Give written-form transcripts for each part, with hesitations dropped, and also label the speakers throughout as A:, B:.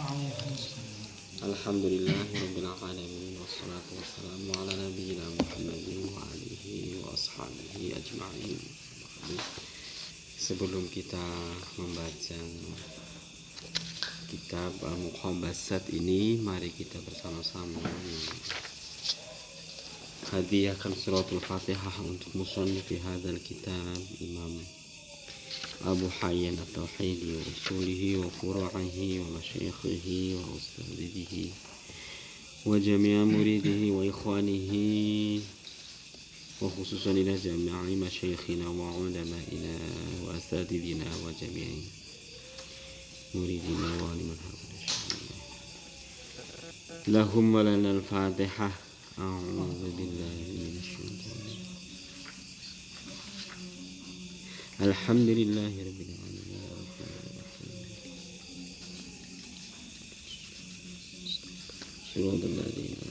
A: Alhamdulillahirabbil alamin wassalatu wassalamu ala nabiyyina Muhammadin wa alihi wa ashabihi ajma'in. Sebelum kita membaca kitab Al-Muqabbasat ini, mari kita bersama-sama hadiahkan suratul Fatihah untuk musannif hadzal kitab Imam Abu Hayyan at-Tauhidi wa usulihi wa furu'ihi wa masyayikhihi wa ustadzihi wa jami'a muridihi wa ikhwanihi wa khususan ila jami'i masyayikhina wa ulama'ina wa asatidina wa jami'i muridina wa liman haqqana lahum wa lana al-Fatihah. A'udzu billahi minasy syaithanir rajim. Alhamdulillahirabbil alamin. Shiratal ladzina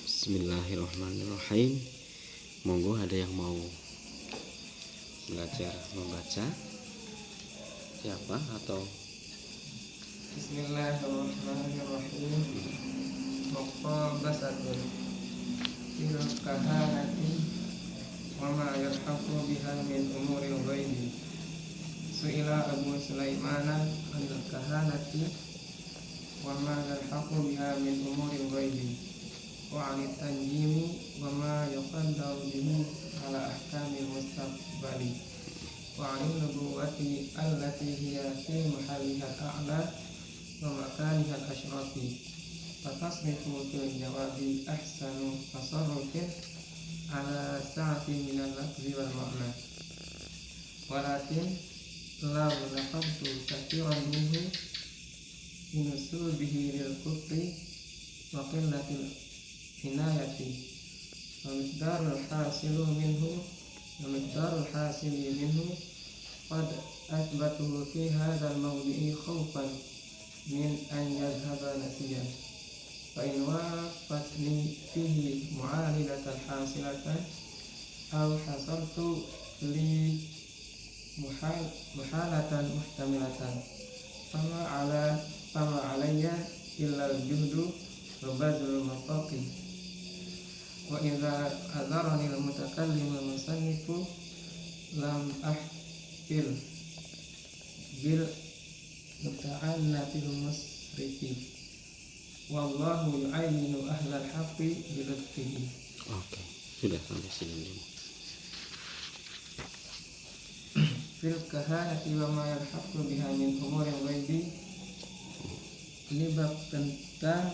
A: Bismillahirrahmanirrahim. Monggo ada yang mau belajar membaca? Siapa atau
B: Bismillahirrahmanirrahim. Muqabbasatun fil kahanati wa ma yalhaqu biha min umuril ghaibi. Su'ila Abu Sulaimana anil kahanati wa ma yalhaqu biha min umuril ghaibi wa 'anit tanjimi wa ma yuqaddaru bihi ala ahkamil mustaqbali wa 'anil nubuwati allati hiya fi mahalliha al-a'la wa makaniha al-ashrafi. Fatasmitu fil jawabi ahsanu tasarrufin ala sa'ati min al-lafzi wal ma'na, walakin law laqabtu kathiran minhu binusubihi lil kufri wa qillatil hinayati wa miqdarul hasili minhu qad athbatuhu fi hadzal mawdi'i khawfan min an yadhhaba nasiyan, fa in wafatni fihi mu'alilatan hasilatan aw hasaltu li muhalatan muhtamilatan fama alayya illa al-juhdu wa badlul mafaqi. Wa idza adharani al-mutakallim al-musannifu lam ahfil bil muta'annatil musrifi wallahu yu'ayyinu ahlal haqqi bilutfihi.
A: Oke, sudah sampai sini dulu.
B: Fil kahanati wa ma yalhaqu biha min umuril ghaibi. Ini bab tentang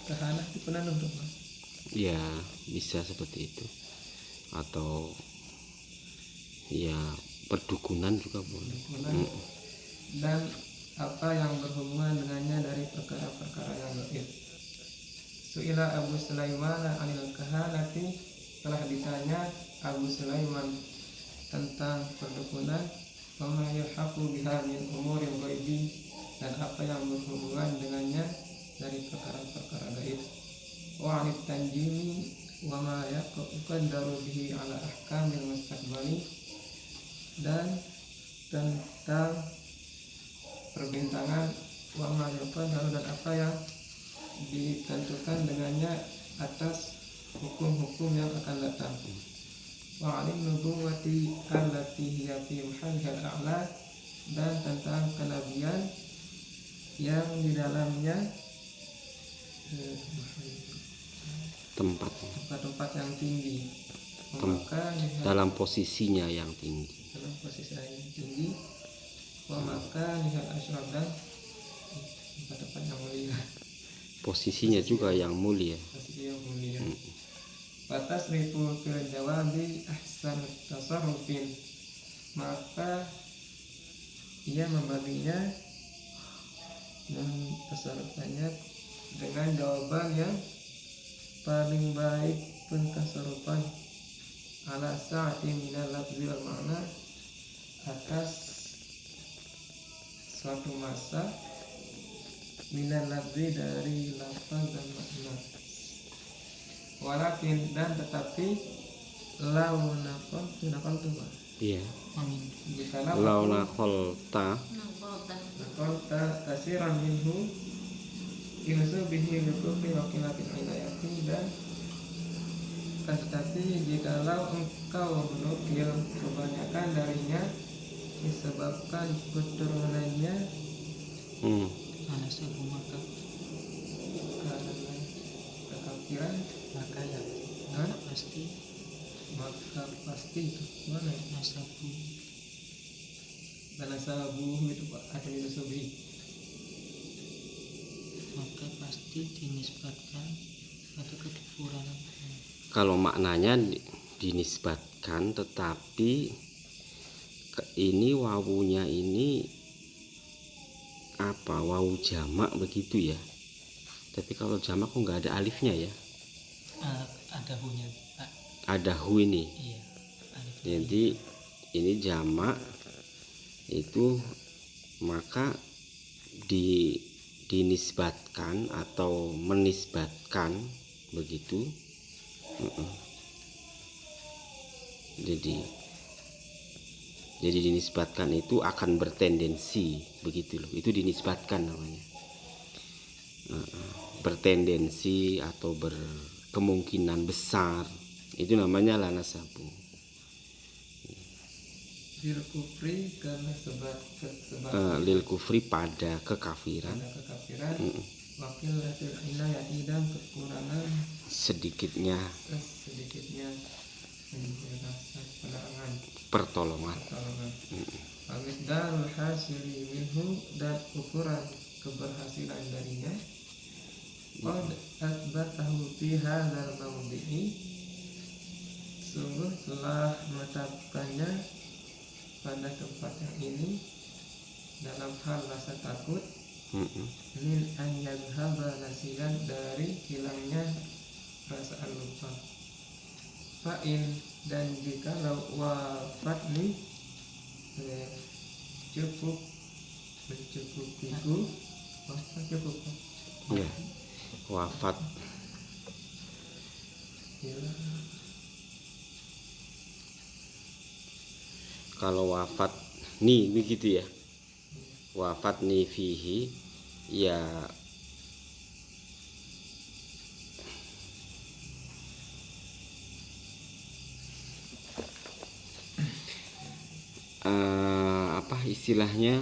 B: kahanah itu pernah untuk Mas?
A: Ya, bisa seperti itu. Atau ya perdukunan juga boleh.
B: Dan apa yang berhubungan dengannya dari perkara-perkara yang gaib. Su'ila Abu Sulaiman anil kahanati, telah ditanya Abu Sulaiman tentang perdukunan, wa ma yalhaqu biha min umuril ghaibi, dan apa yang berhubungan dengannya dari perkara-perkara gaib. Wa 'anit tanjimi wa ma yuqaddaru bihi ala ahkamil mustaqbali, dan tentang perbintangan wa ma yuqaddaru, dan apa yang ditentukan dengannya atas hukum-hukum yang akan datang. Wa 'anil nubuwati allati hiya fi mahallihal a'la, dan tentang kenabian yang di dalamnya tempat-tempat yang tinggi,
A: dalam posisinya yang tinggi.
B: Wa maka nihal asyraf, dan tempat-tempat yang mulia,
A: Posisinya juga yang mulia.
B: posisi yang mulia. Fatasrifu fil jawabi ahsan tasarrufin, maka ia membaginya dan tasarrufannya dengan jawaban yang paling baik pentasarrufan ala sa'ati minal lafzi wal ma'na, atas suatu masa minal lafzi dari lafaz dan makna, walakin dan tetapi lau nakol tuh Pak.
A: Iya.
B: Jika
A: Lau nakolta
B: nakolta kasiran minhu ilsu bihi yukufi wakilatin ilayati, dan tetapi jikalau engkau menukil kebanyakan darinya disebabkan keturunannya karena kekafiran, maka pasti itu mana karena sabu itu Pak, atau itu sobi,
C: maka pasti dinisbatkan pada kekufuran.
A: Kalau maknanya dinisbatkan, tetapi ini wawunya ini apa, wawu jamak begitu ya. Tapi kalau jamak kok nggak ada alifnya ya?
C: Ada hunya Pak.
A: Ada hu ini.
C: Iya.
A: Jadi ini jamak itu, maka dinisbatkan atau menisbatkan begitu. Jadi dinisbatkan itu akan bertendensi begitu loh. Itu dinisbatkan namanya. Bertendensi atau berkemungkinan besar, itu namanya la nasabu.
B: lil kufri karena sebab
A: Lil kufri pada kekafiran.
B: Wakil latil inayati dan kekurangan
A: Sedikitnya
B: penangan
A: pertolongan.
B: Al-misdarul hasili minhu, dan ukuran keberhasilan darinya. Qad asbatahu fi hadzal mawdi'i, sungguh telah menetapkannya pada tempat yang ini dalam hal rasa takut, min an yadhhaba nasiyan, dari hilangnya perasaan lupa. Fa'in, dan jikalau wafat nih cukup mencukupiku, cukup
A: Ya, wafat. Kalau wafat nih begitu ya, wafat nih fihi ya, apa istilahnya,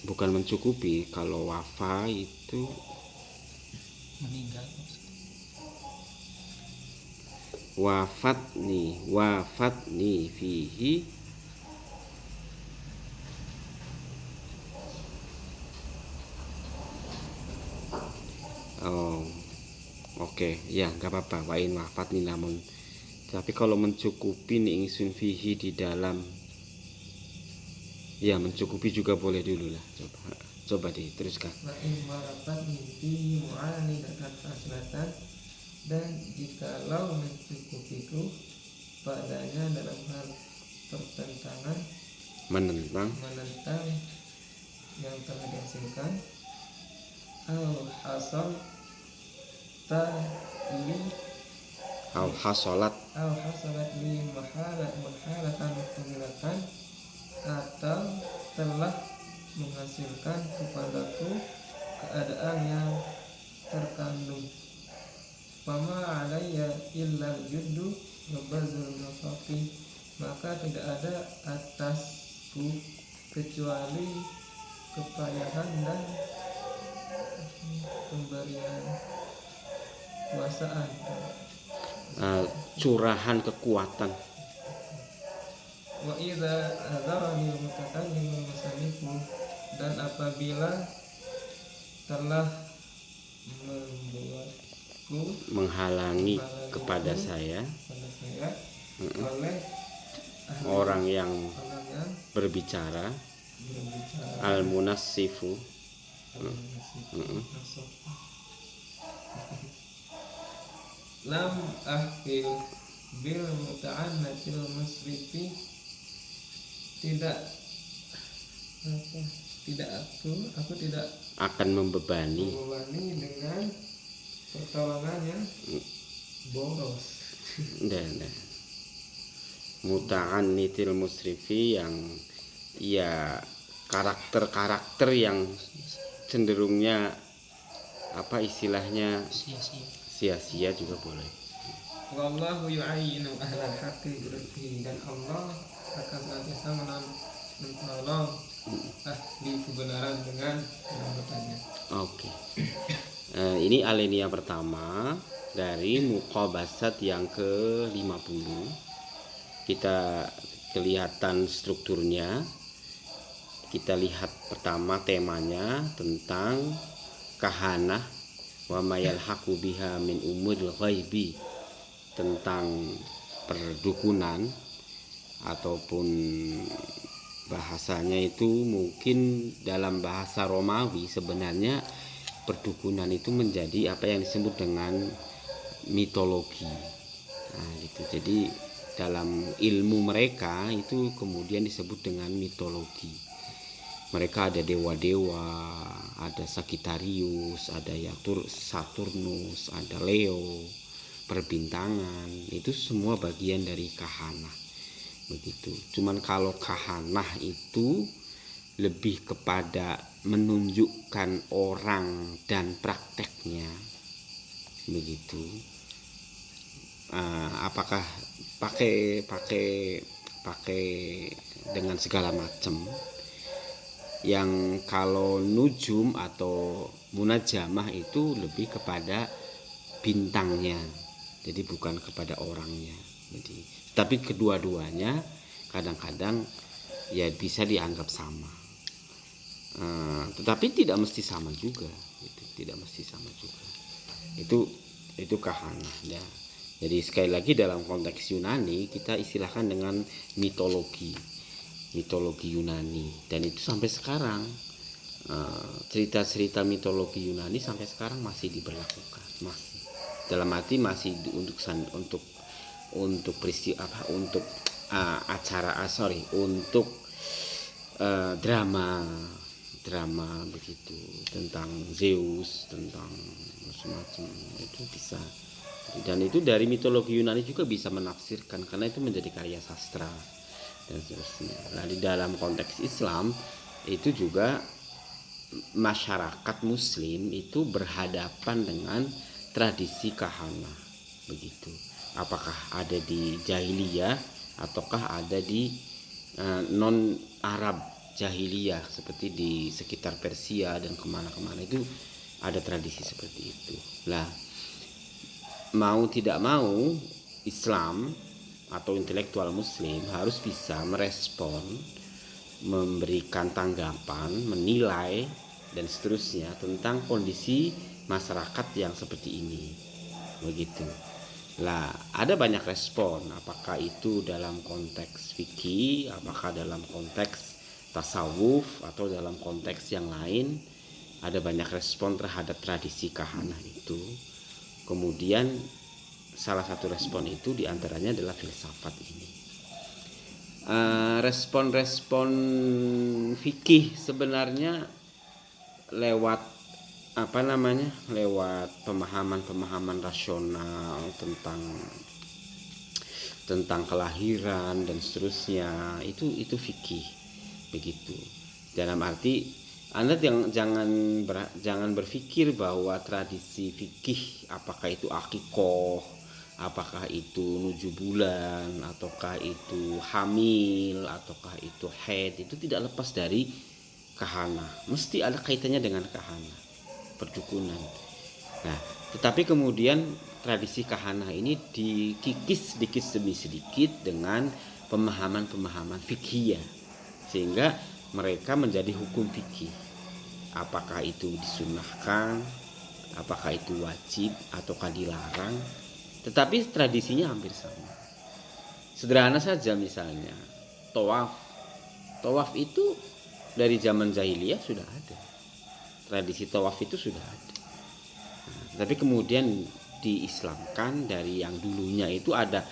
A: bukan mencukupi. Kalau wafa itu
C: Meninggal.
A: wafat nih fihi oke, ya nggak apa-apa, wain wafat nih. Namun tapi kalau mencukupi nih ingsun fihi di dalam, ya mencukupi juga boleh dulu lah. Coba diteruskan.
B: Wa'in warapat mimpi mu'ani dan selatan, dan jikalau mencukupiku padanya dalam hal pertentangan,
A: Menentang
B: yang telah dihasilkan, al hasol tali
A: al hasolat
B: li mahalatan pemilatan, atau telah menghasilkan kepadaku keadaan yang terkandung. Fama alayya illa juddu ngebazul nafaqi, maka tidak ada atasku kecuali kepayahan dan pemberian kuasaan,
A: curahan kekuatan.
B: Wa idza adzarani mutakallimul musanifu, dan apabila telah membuatku
A: menghalangi kepada saya
B: oleh
A: orang yang berbicara, al munassifu, lam ahfil bil muta'annatil musrifi, tidak
B: aku tidak
A: akan membebani
B: dengan pertolongan yang boros.
A: dan muta'annitil musrifi, yang ya karakter-karakter yang cenderungnya apa istilahnya
C: sia-sia.
A: sia-sia juga boleh.
B: Wallahu yu'ayyinu ahlal haqqi bi dan Allah akan senantiasa menolong ahli kebenaran dengan kebenarannya.
A: Oke. Ini alinea pertama dari muqabasat yang ke-50. Kita kelihatan strukturnya. Kita lihat pertama temanya tentang kahanah wa mayalhaqu biha min umuril ghaibi, tentang perdukunan, ataupun bahasanya itu mungkin dalam bahasa Romawi sebenarnya perdukunan itu menjadi apa yang disebut dengan mitologi. Nah, gitu. Jadi dalam ilmu mereka itu kemudian disebut dengan mitologi. Mereka ada dewa-dewa, ada Sagittarius, ada Saturnus, ada Leo, perbintangan, itu semua bagian dari kahanah. Begitu. Cuman kalau kahanah itu lebih kepada menunjukkan orang dan prakteknya, begitu. Apakah pakai dengan segala macam. Yang kalau nujum atau munajamah itu lebih kepada bintangnya, jadi bukan kepada orangnya. Jadi, tapi kedua-duanya kadang-kadang ya bisa dianggap sama, tetapi tidak mesti sama juga. Tidak mesti sama juga. Itu kahanah ya. Jadi sekali lagi dalam konteks Yunani kita istilahkan dengan mitologi Yunani, dan itu sampai sekarang cerita-cerita mitologi Yunani sampai sekarang masih diberlakukan, masih dalam arti masih untuk peristiwa apa, untuk untuk drama begitu, tentang Zeus, tentang macam-macam itu bisa. Dan itu dari mitologi Yunani juga bisa menafsirkan, karena itu menjadi karya sastra dan seterusnya. Nah, di dalam konteks Islam itu juga masyarakat Muslim itu berhadapan dengan tradisi kahanah begitu. Apakah ada di jahiliyah ataukah ada di non Arab jahiliyah, seperti di sekitar Persia dan kemana-kemana itu ada tradisi seperti itu. Lah, mau tidak mau Islam atau intelektual Muslim harus bisa merespon, memberikan tanggapan, menilai dan seterusnya tentang kondisi masyarakat yang seperti ini, begitu. Lah, ada banyak respon, apakah itu dalam konteks fikih, apakah dalam konteks tasawuf, atau dalam konteks yang lain. Ada banyak respon terhadap tradisi kahanah itu. Kemudian salah satu respon itu diantaranya adalah filsafat ini. Respon-respon fikih sebenarnya lewat lewat pemahaman rasional tentang kelahiran dan seterusnya, itu fikih begitu. Dalam arti Anda jangan berpikir bahwa tradisi fikih, apakah itu akikoh, apakah itu nuju bulan, ataukah itu hamil, ataukah itu haid, itu tidak lepas dari kahanah. Mesti ada kaitannya dengan kahanah, perdukunan. Nah, tetapi kemudian tradisi kahanah ini dikikis sedikit demi sedikit dengan pemahaman-pemahaman fikih, sehingga mereka menjadi hukum fikih. Apakah itu disunahkan, apakah itu wajib ataukah dilarang, tetapi tradisinya hampir sama. Sederhana saja, misalnya tawaf itu dari zaman jahiliyah sudah ada, tradisi tawaf itu sudah ada. Tapi kemudian diislamkan. Dari yang dulunya itu ada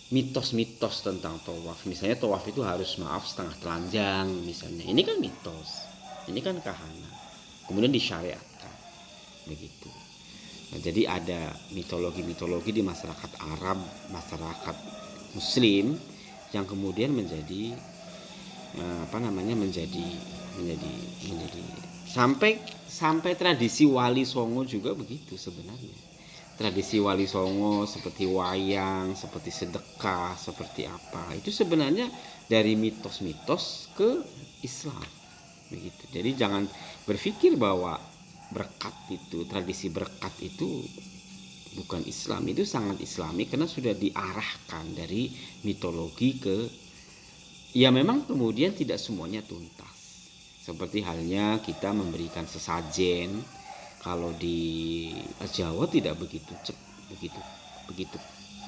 A: mitos-mitos tentang tawaf. Misalnya tawaf itu harus setengah telanjang misalnya. Ini kan mitos. Ini kan kahana. Kemudian disyariatkan. Begitu. Nah, jadi ada mitologi-mitologi di masyarakat Arab, masyarakat Muslim yang kemudian menjadi menjadi sampai tradisi Wali Songo juga begitu sebenarnya. Tradisi Wali Songo seperti wayang, seperti sedekah, seperti apa, itu sebenarnya dari mitos-mitos ke Islam begitu. Jadi jangan berpikir bahwa berkat itu, tradisi berkat itu bukan Islam. Itu sangat Islami karena sudah diarahkan dari mitologi ke, ya memang kemudian tidak semuanya tuntas. Seperti halnya kita memberikan sesajen, kalau di Jawa tidak begitu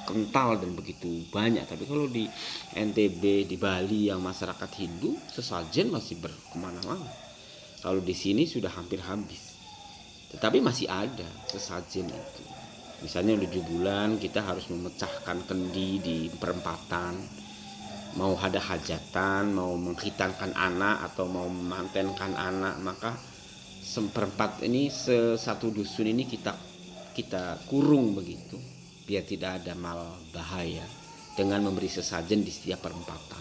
A: kental dan begitu banyak. Tapi kalau di NTB, di Bali yang masyarakat Hindu, sesajen masih berkemana-mana. Kalau di sini sudah hampir habis, tetapi masih ada sesajen itu. Misalnya 7 bulan kita harus memecahkan kendi di perempatan, mau ada hajatan, mau menghitankan anak atau mau memantenkan anak, maka seperempat ini, satu dusun ini kita kurung begitu, biar tidak ada mal bahaya dengan memberi sesajen di setiap perempatan.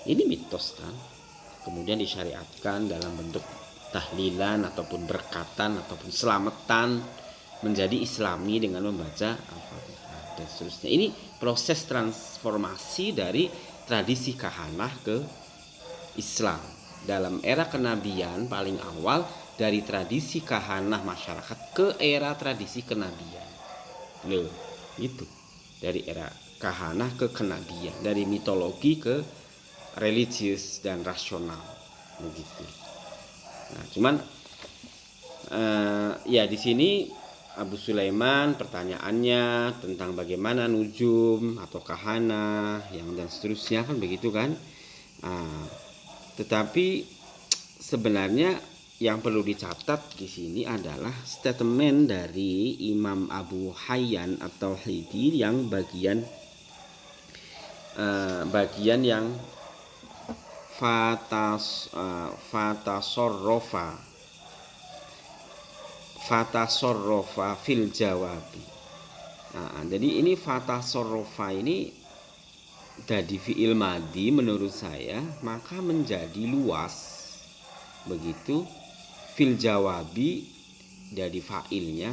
A: Ini mitos kan, kemudian disyariatkan dalam bentuk tahlilan ataupun berkatan ataupun selamatan menjadi Islami dengan membaca Al-Fatihah dan seterusnya. Ini proses transformasi dari tradisi kahanah ke Islam dalam era kenabian. Paling awal dari tradisi kahanah masyarakat ke era tradisi kenabian. Loh, gitu. Dari era kahanah ke kenabian, dari mitologi ke religius dan rasional begitu. Nah, cuman ya di sini Abu Sulaiman pertanyaannya tentang bagaimana nujum atau kahana yang dan seterusnya kan begitu kan. Tetapi sebenarnya yang perlu dicatat di sini adalah statement dari Imam Abu Hayyan At-Tauhidi yang bagian yang fatasorrofa fil jawabi. Jadi ini fatasorrofa ini dari fi'il madi menurut saya maka menjadi luas begitu. Fil jawabi dari fa'ilnya,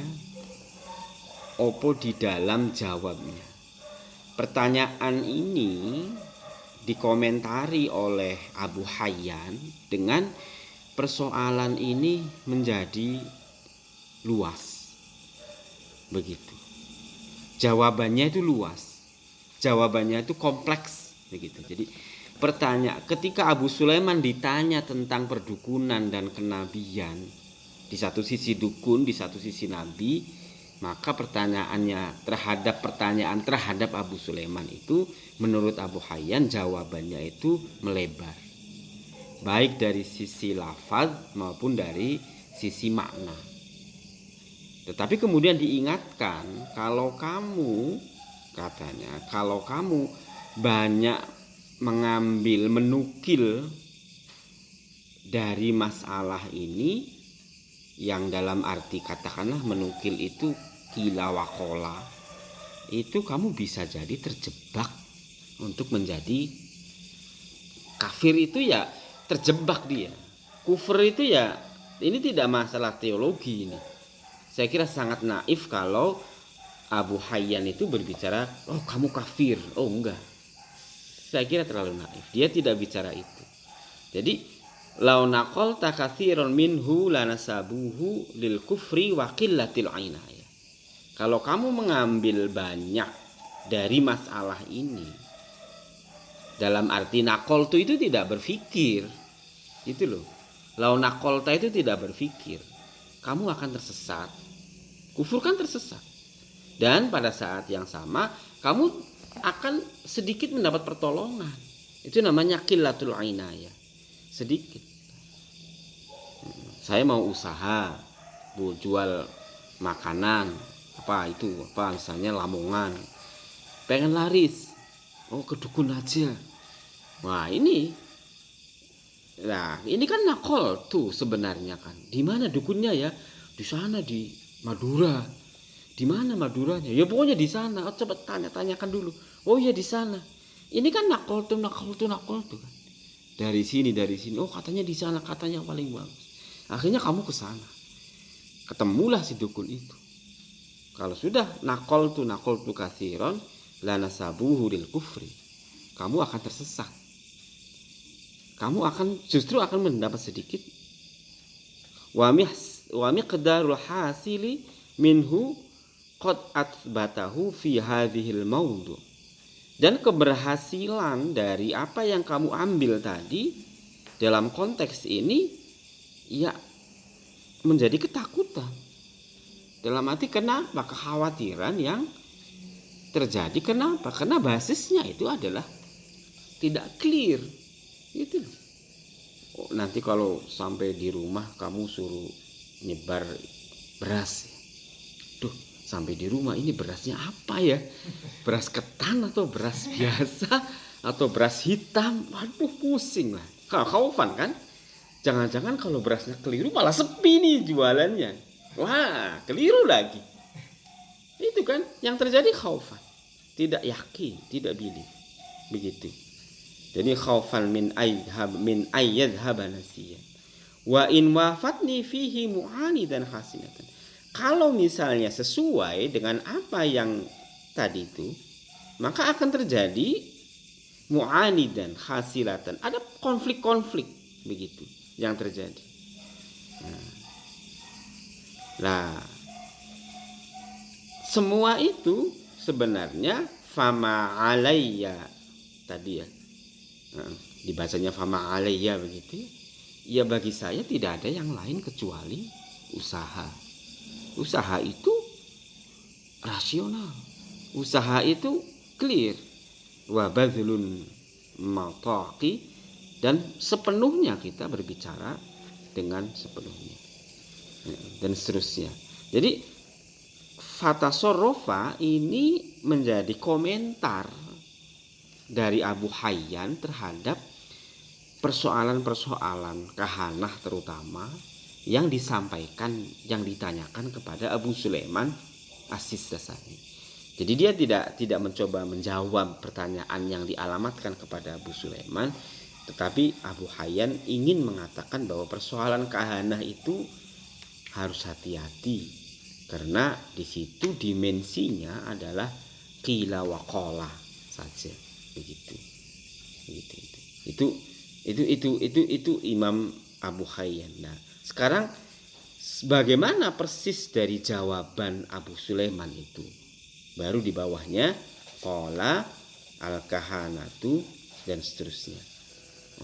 A: opo di dalam jawabnya. Pertanyaan ini dikomentari oleh Abu Hayyan dengan persoalan ini menjadi luas begitu. Jawabannya itu luas, jawabannya itu kompleks begitu. Jadi ketika Abu Sulaiman ditanya tentang perdukunan dan kenabian, di satu sisi dukun, di satu sisi nabi, maka pertanyaannya terhadap Abu Sulaiman itu menurut Abu Hayyan jawabannya itu melebar, baik dari sisi lafaz maupun dari sisi makna. Tetapi kemudian diingatkan, kalau kamu banyak menukil dari masalah ini, yang dalam arti katakanlah menukil itu kila wakola, itu kamu bisa jadi terjebak untuk menjadi kafir. Itu ya terjebak dia. Kufur itu ya, ini tidak masalah teologi ini. Saya kira sangat naif kalau Abu Hayyan itu berbicara, oh kamu kafir. Oh enggak, saya kira terlalu naif. Dia tidak bicara itu. Jadi lau naqal takatsiran minhu lanasabuhu lil kufri wa qillatil ainaya. Kalau kamu mengambil banyak dari masalah ini, dalam arti naqaltu itu tidak berpikir. Itu loh. Lau naqalta itu tidak berpikir. Kamu akan tersesat. Kufur kan tersesat. Dan pada saat yang sama kamu akan sedikit mendapat pertolongan. Itu namanya qillatul ainaya. Sedikit. Saya mau usaha jual makanan, misalnya lamongan, pengen laris, ke dukun aja. Wah, ini Nah, ini kan nakol tuh sebenarnya kan. Di mana dukunnya ya? Di sana di Madura. Di mana Maduranya? Ya pokoknya di sana. Oh, coba tanyakan dulu. Oh iya di sana. Ini kan nakol tuh kan. Dari sini. Oh katanya di sana, katanya paling bagus. Akhirnya kamu ke sana. Ketemulah si dukun itu. Kalau sudah nakol tuh kathiron, la nasabuhu lil kufri. Kamu akan tersesat. Kamu justru akan mendapat sedikit. Wa miqdarul hasili minhu qad athbatahu fi hadhil mawdu. Dan keberhasilan dari apa yang kamu ambil tadi dalam konteks ini ya menjadi ketakutan. Dalam arti kenapa? Kekhawatiran yang terjadi. Kenapa? Karena basisnya itu adalah tidak clear. Gitu loh. Oh, nanti kalau sampai di rumah kamu suruh nyebar beras. Duh, sampai di rumah ini berasnya apa ya? Beras ketan atau beras biasa atau beras hitam? Waduh, pusing lah. Khaufan kan? Jangan-jangan kalau berasnya keliru malah sepi nih jualannya. Wah, keliru lagi. Itu kan yang terjadi khaufan. Tidak yakin, tidak belief. Begitu. Jadi khaufan min ayyadhhaba nasiyan. Wa in wafatni fihi mu'anidan hasinatan. Kalau misalnya sesuai dengan apa yang tadi itu, maka akan terjadi mu'anidan hasilatan. Ada konflik-konflik begitu yang terjadi. Nah, semua itu sebenarnya fama alayya tadi ya. Dibacanya fama alayya begitu. Ya bagi saya tidak ada yang lain kecuali usaha. Usaha itu rasional. Usaha itu clear. Wa badlun mataqi, dan sepenuhnya kita berbicara dengan sepenuhnya. Dan seterusnya. Jadi fatasorofa ini menjadi komentar dari Abu Hayyan terhadap persoalan-persoalan kahanah terutama yang disampaikan, yang ditanyakan kepada Abu Sulaiman As-Sistasani. Jadi dia tidak mencoba menjawab pertanyaan yang dialamatkan kepada Abu Sulaiman, tetapi Abu Hayyan ingin mengatakan bahwa persoalan kahanah itu harus hati-hati karena di situ dimensinya adalah qila wa qala saja. Begitu. Itu Imam Abu Hayyan. Nah, sekarang bagaimana persis dari jawaban Abu Sulaiman itu? Baru di bawahnya qala al-kahanatu dan seterusnya.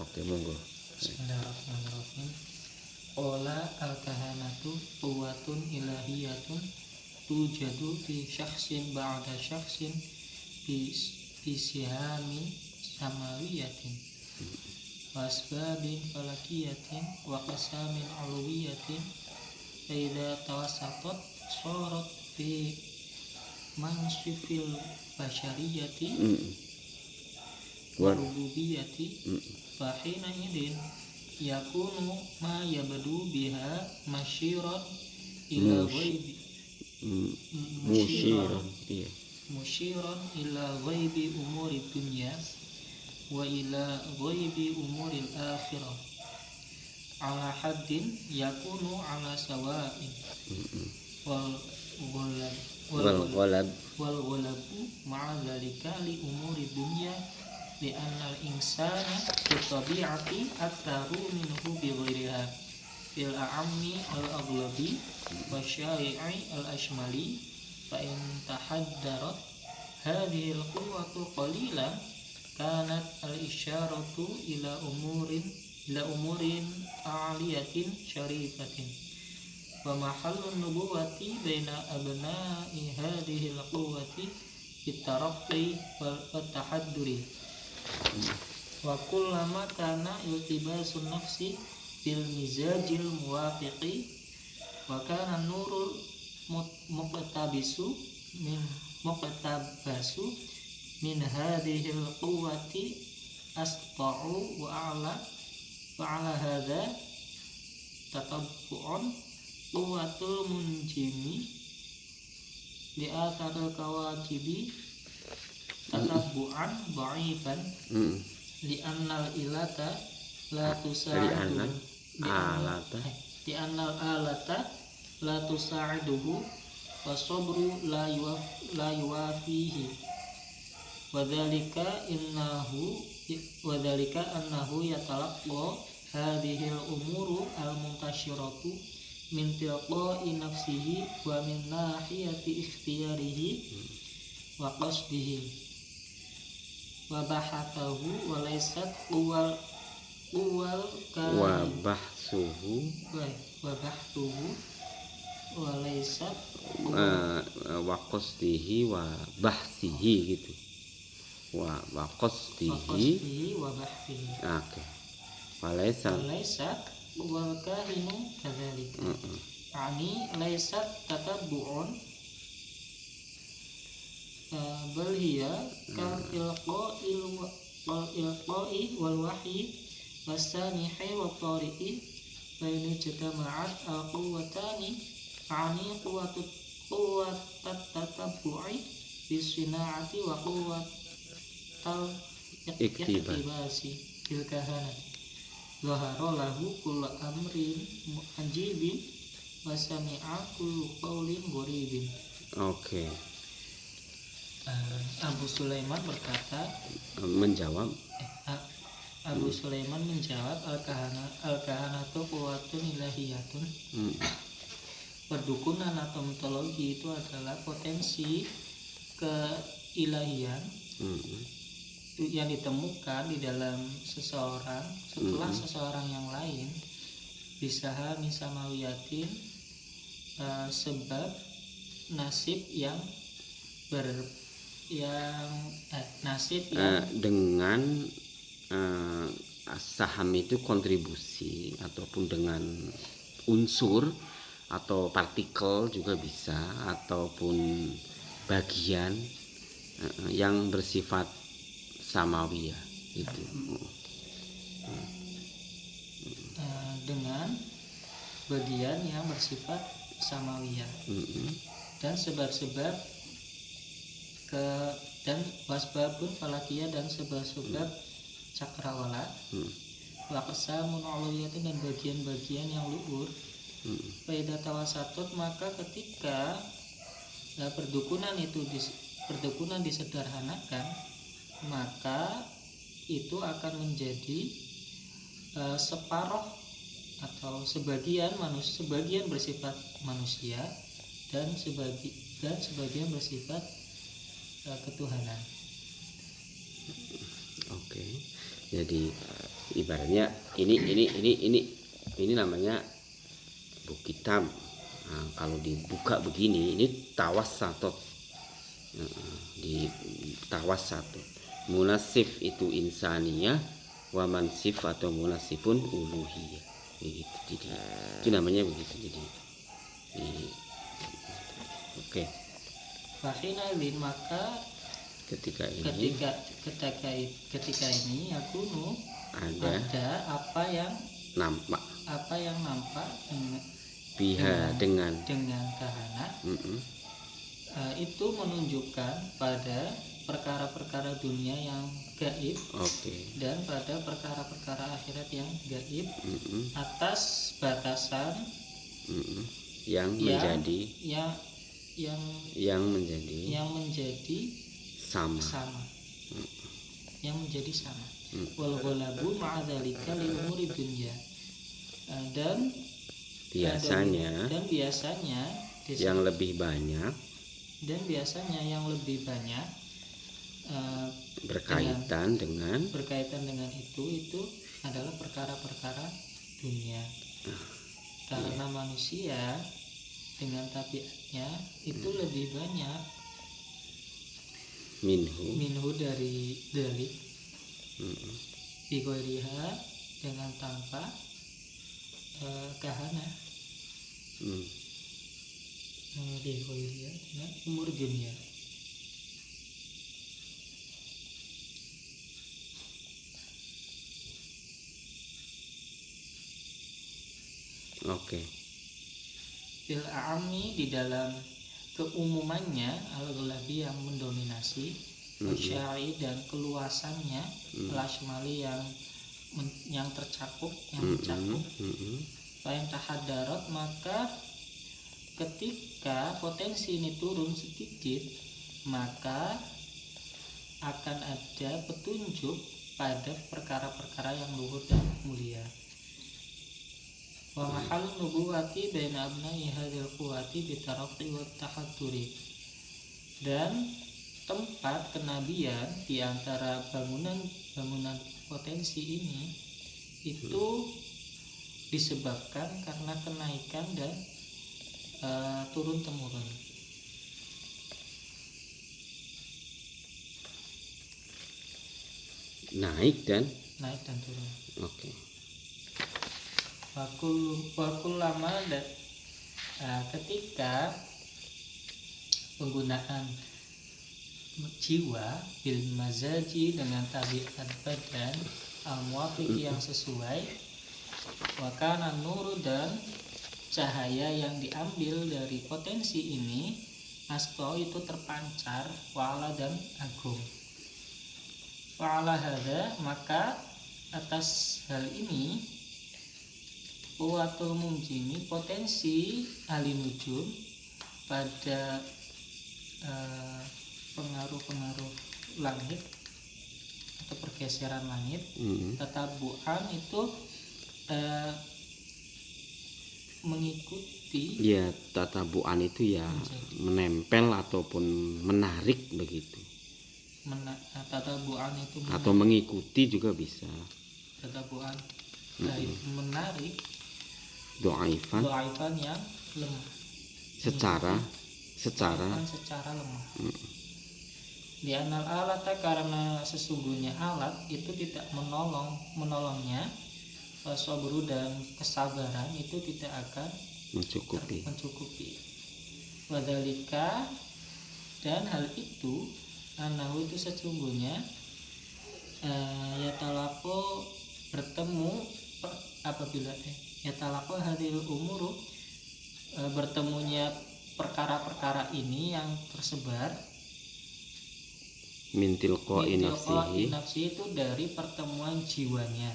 A: Oke, monggo.
C: Bismillahirrahmanirrahim. Qala al-kahanatu quwwatun ilahiyatun tujadu fi syakhsin ba'da syakhsin fi sihamin samawiyatin wa asbabin falakiyatin wa qasamin uluwiyatin fa idza tawassatat sarat fi mansifil bashariyati wa rububiyati fa hina idin yakunu ma yabdu biha masyiran ila ghaibi musyiran ila ghaibi umuri dunya wa ila ghaibi umuri akhirah ala haddin yakunu ala sawa'in wal ghalabu ma'a dhalika li umuri dunya li anna al insana bi tabi'ati aktaru minhu bi ghairiha fil a'ammi al aghlabi wa syai'i al ashmali fa in tahaddarat hadhihi al quwwatu qalila kanat al isyaratu ila umurin a'liyatin syarifatin wa mahallun nubuwati baina abna'i hadhihi al quwwati bitaraqqi wal tahadduri wa kullama kana iltibasun nafsi bil mizajil muwafiqi wa kana nurul muqtabasu min hadhil quwwati asfa'u wa a'la fa'ala hadza tatabbu'un quwwatul munjimi di ataril kawakibi tatabbu'an dha'ifan li'annal ilata la tusa'idu li'annal alata la tusa'iduhu wa sabru la yuwafihi wadhalika annahu yatalaqqa hadhil umuru al-muntashiratu min tilqa'i nafsihi wa min nahiyati ikhtiyarihi wa qasdihi wa bahathahu wa laysat quwwal
A: wa bahsuhu
C: wa laysat
A: wa qasdihi wa bahsihi gitu, wa qasdihi
C: wa bahsihi.
A: Oke. Walaysat
C: wal kahinu kadzalika. Ani laysat tatabbu'un bal hiya kal ilqa'i wal wahyi wasanihi wa tariqi baina jama'at al quwwatani ani quwwatat tatabbu'i bisina'ati wa quwwatal iktibasi fil kahanati zahara lahu kullu amrin mu'ajibin wa sami'a kullu qawlin gharibin.
A: Oke.
C: Abu Sulaiman berkata,
A: menjawab
C: Abu Sulaiman menjawab, al-kahanatu quwwatun ilahiyatun. Perdukunan atau mitologi itu adalah potensi keilahian yang ditemukan di dalam seseorang setelah seseorang yang lain bisaha misamawiyatin, sebab nasib yang
A: dengan saham itu kontribusi ataupun dengan unsur atau partikel juga bisa, ataupun bagian yang bersifat samawiyah itu.
C: Dengan bagian yang bersifat samawiyah dan sebab-sebab dan wasbabun falakiyah dan sebab-sebab cakrawala waqsamun ulawiyatun dan bagian-bagian yang luhur. Pada tawasatut, maka ketika perdukunan disederhanakan, maka itu akan menjadi separuh atau sebagian bersifat manusia dan sebagian bersifat ketuhanan.
A: Oke. Jadi ibaratnya ini namanya buku kitab. Nah, kalau dibuka begini, ini tawassatot. Di tawassatot. Munasif itu insaniyah, wa mansif atau munasifun uluhiyah. Begitu. Jadi itu namanya begitu. Jadi oke.
C: Fahinalin, maka ketika ini yakunu ada apa yang nampak dengan kahana itu menunjukkan pada perkara-perkara dunia yang gaib dan pada perkara-perkara akhirat yang gaib atas batasan yang menjadi sama. Yang menjadi sama. Wal ghalabu ma'adzalika li umuri dunya. Dan biasanya
A: yang lebih banyak berkaitan dengan
C: itu adalah perkara-perkara dunia. Karena manusia dengan tabiatnya itu lebih banyak minhu dari dalik bighairiha dengan tanpa kahana bighairiha dengan umur dunia.
A: Oke.
C: Fil a'ami di dalam keumumannya, al-ghlabi yang mendominasi, wasyai dan keluasannya, al-ashmali yang tercakup, yang mencakup. Fa'in tahadarat, maka ketika potensi ini turun sedikit, maka akan ada petunjuk pada perkara-perkara yang luhur dan mulia. Wa mahal nubuwati baina abnai hadhil quwati bitaraqi wa tahadduri, dan tempat kenabian di antara bangunan potensi ini itu disebabkan karena kenaikan dan turun temurun.
A: Naik dan
C: Turun.
A: oke.
C: Wakul lama dan ketika penggunaan jiwa bil mazaji dengan tabiat badan al-muwafiq yang sesuai, wakana nur dan cahaya yang diambil dari potensi ini asto itu terpancar, wa'ala dan agung. Wa'ala hadha, maka atas hal ini kuwatul mumjimi, potensi ahli nujum pada pengaruh-pengaruh langit atau pergeseran langit, tatabu'an itu mengikuti.
A: Ya, tatabu'an itu ya menempel ataupun menarik begitu.
C: Tatabu'an itu
A: atau mengikuti juga bisa.
C: Tatabu'an menarik
A: Do'aifan
C: yang lemah,
A: secara
C: lemah. Di anal alata, karena sesungguhnya alat itu tidak menolongnya, sabru dan kesabaran itu tidak akan mencukupi. Wadhalika, dan hal itu anahu itu sesungguhnya yatalaqo bertemu apabila yatalaqo hadil umuru bertemunya perkara-perkara ini yang tersebar
A: mintil qoi
C: nafsi itu dari pertemuan jiwanya,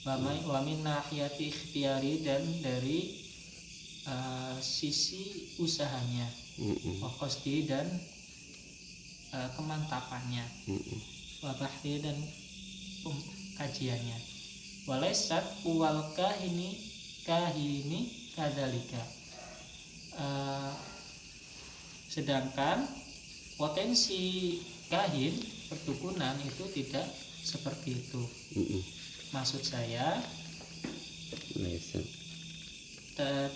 C: wa min nahiyati ikhtiyari dan dari sisi usahanya, wa qasdi dan kemantapannya, wa bahri dan kajiannya, walaisat wal kahini kadzalika, sedangkan potensi kahin perdukunan itu tidak seperti itu. Maksud saya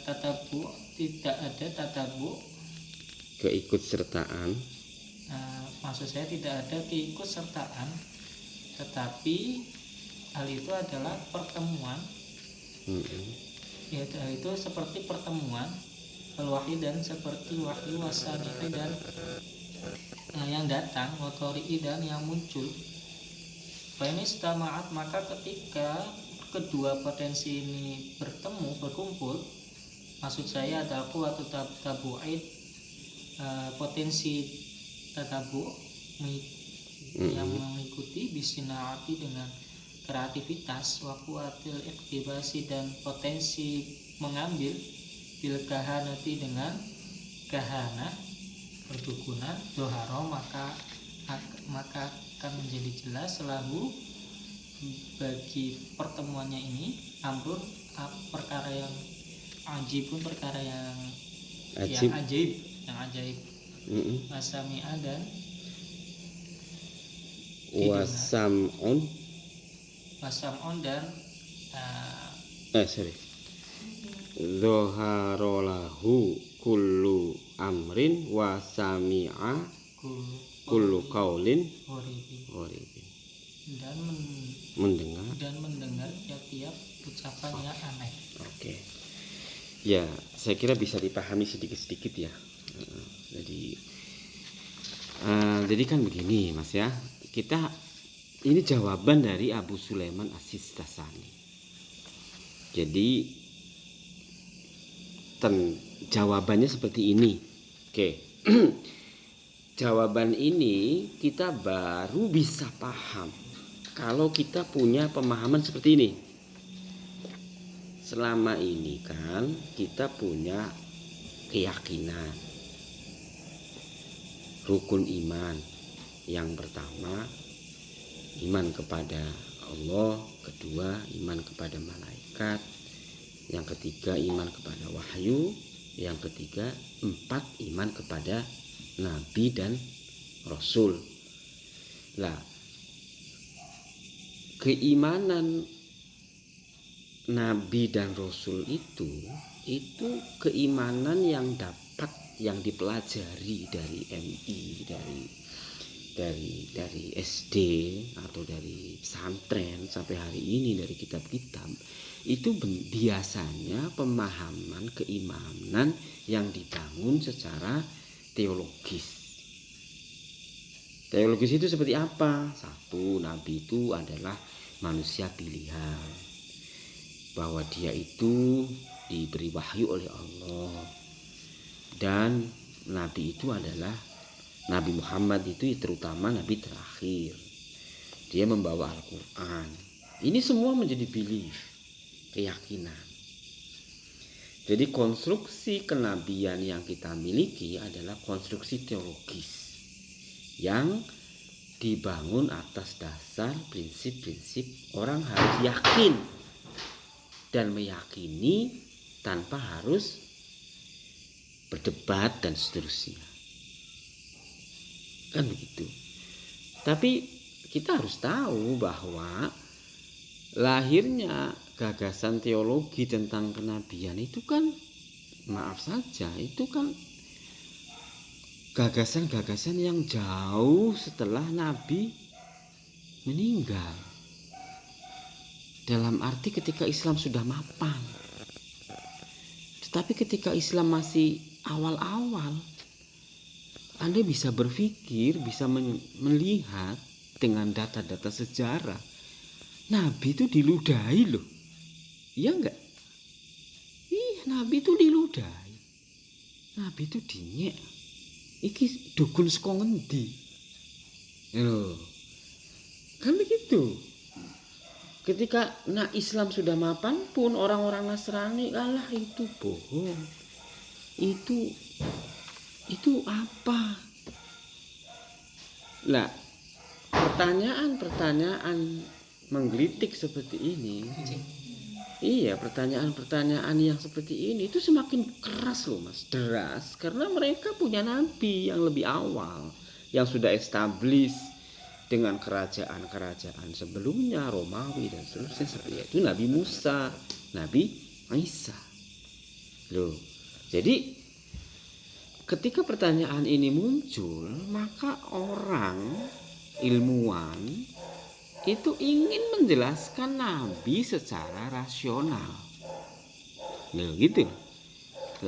C: tatabu, tidak ada tatabu
A: keikutsertaan.
C: Maksud saya tidak ada keikutsertaan, tetapi hal itu adalah pertemuan. Ya, itu seperti pertemuan al-wahyi dan seperti wahyu wasani'i dan yang datang, motori dan yang muncul. Fainistamaat, maka ketika kedua potensi ini berkumpul, maksud saya adalah kuwatu tabu'id, potensi tatabu yang mengikuti bisinaati dengan kreativitas, wa kuwatil iktibasi dan potensi mengambil, bil kahanati dengan kahana perdukunan, doharo maka akan menjadi jelas selalu bagi pertemuannya ini amrun perkara yang ajibun, perkara yang ajaib, wasami'a dan wasam'un dan
A: Zoharolahu kullu amrin wasami'a kullu qaulin gharibin, dan mendengar tiap-tiap ucapan yang aneh. Oke. Ya, saya kira bisa dipahami sedikit-sedikit ya. Jadi kan begini Mas ya, kita ini jawaban dari Abu Sulaiman As-Sistasani. Jadi jawabannya seperti ini. Oke. Jawaban ini kita baru bisa paham kalau kita punya pemahaman seperti ini. Selama ini kan kita punya keyakinan rukun iman. Yang pertama, iman kepada Allah. Kedua, iman kepada malaikat. Yang ketiga, iman kepada wahyu. Yang ketiga, 4, iman kepada nabi dan rasul. Lah, keimanan nabi dan rasul itu keimanan yang dipelajari dari MI, dari SD atau dari pesantren sampai hari ini, dari kitab-kitab itu biasanya pemahaman keimanan yang dibangun secara teologis. Teologis itu seperti apa? Satu, nabi itu adalah manusia pilihan, bahwa dia itu diberi wahyu oleh Allah, dan nabi itu adalah Nabi Muhammad itu terutama nabi terakhir. Dia membawa Al-Quran. Ini semua menjadi belief, keyakinan. Jadi konstruksi kenabian yang kita miliki adalah konstruksi teologis yang dibangun atas dasar prinsip-prinsip orang harus yakin dan meyakini tanpa harus berdebat dan seterusnya. Kan begitu. Tapi kita harus tahu bahwa lahirnya gagasan teologi tentang kenabian itu kan, maaf saja, itu kan gagasan-gagasan yang jauh setelah Nabi meninggal. Dalam arti ketika Islam sudah mapan. Tetapi ketika Islam masih awal-awal, Anda bisa berpikir, bisa melihat dengan data-data sejarah, Nabi itu diludahi loh. Iya enggak? Iya, Nabi itu diludahi. Nabi itu dinyek. Iki dukun saka ngendi? Loh. Kan begitu. Ketika Islam sudah mapan pun orang-orang Nasrani, alah itu bohong. Itu apa? Lah, pertanyaan-pertanyaan menggelitik seperti ini. Iya, pertanyaan-pertanyaan yang seperti ini itu semakin keras loh Mas, deras, karena mereka punya nabi yang lebih awal, yang sudah established dengan kerajaan-kerajaan sebelumnya, Romawi dan seterusnya, seperti itu Nabi Musa, Nabi Isa. Loh, jadi ketika pertanyaan ini muncul, maka orang ilmuwan itu ingin menjelaskan Nabi secara rasional. Loh, gitu.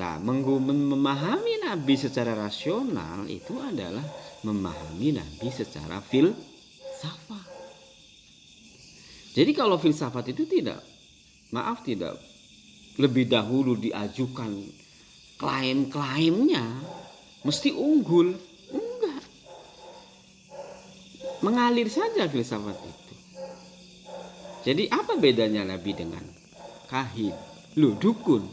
A: Lah, memahami Nabi secara rasional itu adalah memahami Nabi secara filsafat. Jadi kalau filsafat itu tidak lebih dahulu diajukan klaim-klaimnya mesti unggul. Enggak. Mengalir saja filsafat itu. Jadi apa bedanya Nabi dengan kahin? Loh, dukun.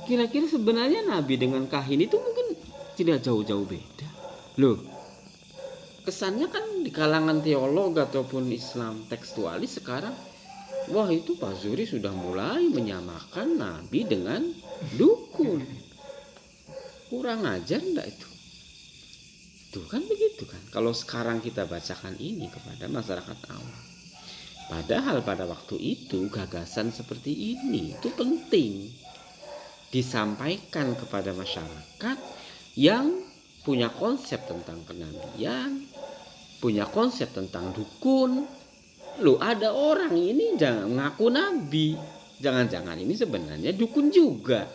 A: Kira-kira sebenarnya Nabi dengan kahin itu mungkin tidak jauh-jauh beda. Loh, kesannya kan di kalangan teolog ataupun Islam tekstualis sekarang, wah itu Pak Zuri sudah mulai menyamakan Nabi dengan dukun. Kurang ajar enggak itu? Tuh kan begitu kan. Kalau sekarang kita bacakan ini kepada masyarakat awam. Padahal pada waktu itu gagasan seperti ini itu penting disampaikan kepada masyarakat yang punya konsep tentang kenabian, punya konsep tentang dukun. Loh, ada orang ini jangan ngaku nabi, jangan-jangan ini sebenarnya dukun juga.